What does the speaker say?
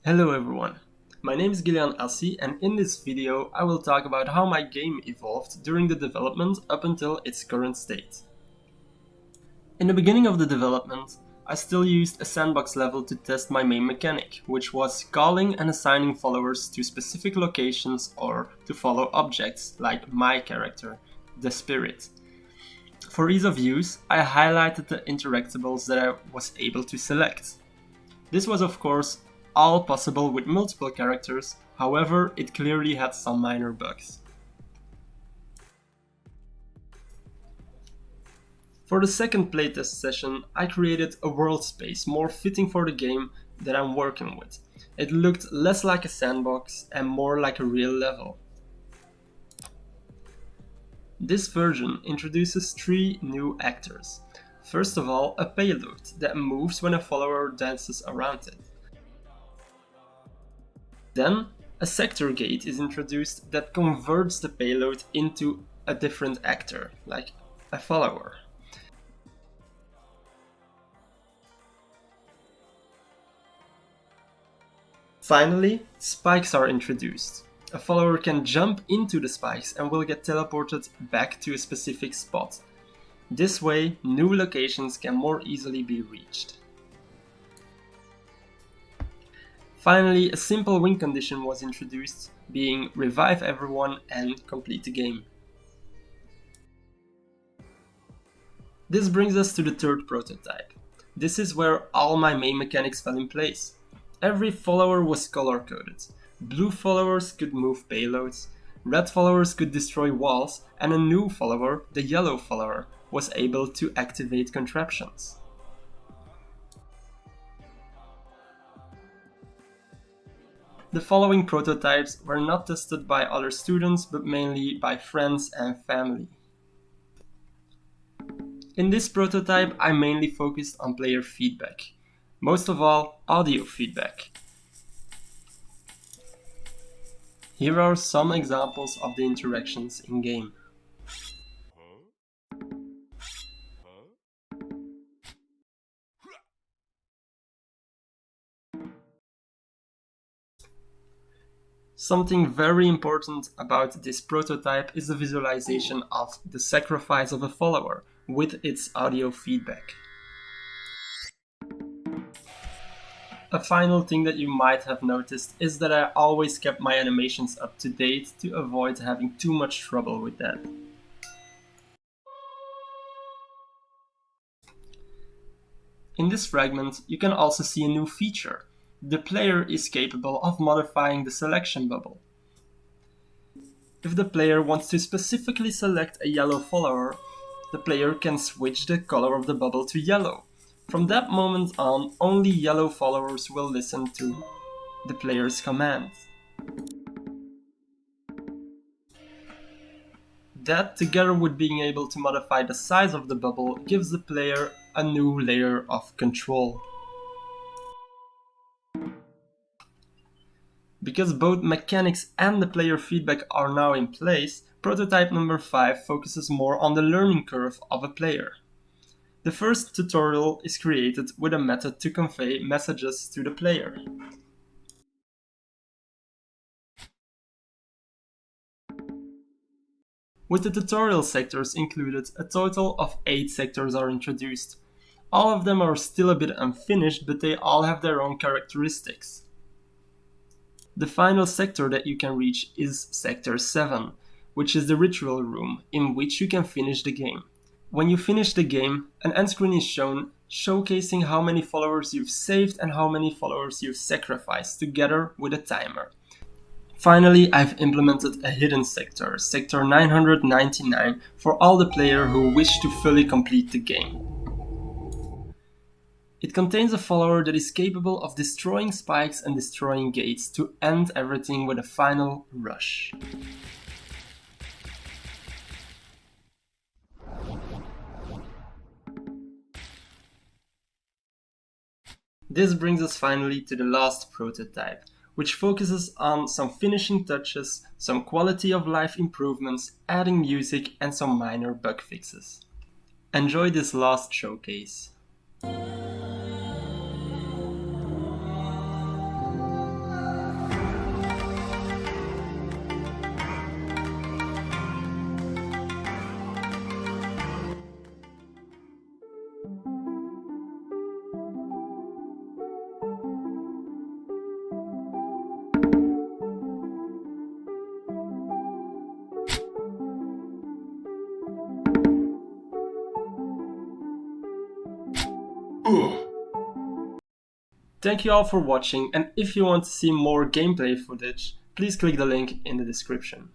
Hello everyone, my name is Gillian Assi and in this video I will talk about how my game evolved during the development up until its current state. In the beginning of the development, I still used a sandbox level to test my main mechanic, which was calling and assigning followers to specific locations or to follow objects like my character, the spirit. For ease of use, I highlighted the interactables that I was able to select. This was of course all possible with multiple characters, however it clearly had some minor bugs. For the second playtest session, I created a world space more fitting for the game that I'm working with. It looked less like a sandbox and more like a real level. This version introduces 3 new actors. First of all, a payload that moves when a follower dances around it. Then, a sector gate is introduced that converts the payload into a different actor, like a follower. Finally, spikes are introduced. A follower can jump into the spikes and will get teleported back to a specific spot. This way, new locations can more easily be reached. Finally, a simple win condition was introduced, being revive everyone and complete the game. This brings us to the third prototype. This is where all my main mechanics fell in place. Every follower was color-coded. Blue followers could move payloads, red followers could destroy walls, and a new follower, the yellow follower, was able to activate contraptions. The following prototypes were not tested by other students, but mainly by friends and family. In this prototype, I mainly focused on player feedback. Most of all, audio feedback. Here are some examples of the interactions in-game. Something very important about this prototype is the visualization of the sacrifice of a follower with its audio feedback. A final thing that you might have noticed is that I always kept my animations up to date to avoid having too much trouble with that. In this fragment, you can also see a new feature. The player is capable of modifying the selection bubble. If the player wants to specifically select a yellow follower, the player can switch the color of the bubble to yellow. From that moment on, only yellow followers will listen to the player's commands. That, together with being able to modify the size of the bubble, gives the player a new layer of control. Because both mechanics and the player feedback are now in place, prototype number 5 focuses more on the learning curve of a player. The first tutorial is created with a method to convey messages to the player. With the tutorial sectors included, a total of 8 sectors are introduced. All of them are still a bit unfinished, but they all have their own characteristics. The final sector that you can reach is Sector 7, which is the ritual room, in which you can finish the game. When you finish the game, an end screen is shown, showcasing how many followers you've saved and how many followers you've sacrificed, together with a timer. Finally, I've implemented a hidden sector, Sector 999, for all the players who wish to fully complete the game. It contains a follower that is capable of destroying spikes and destroying gates to end everything with a final rush. This brings us finally to the last prototype, which focuses on some finishing touches, some quality of life improvements, adding music and some minor bug fixes. Enjoy this last showcase. Thank you all for watching, and if you want to see more gameplay footage, please click the link in the description.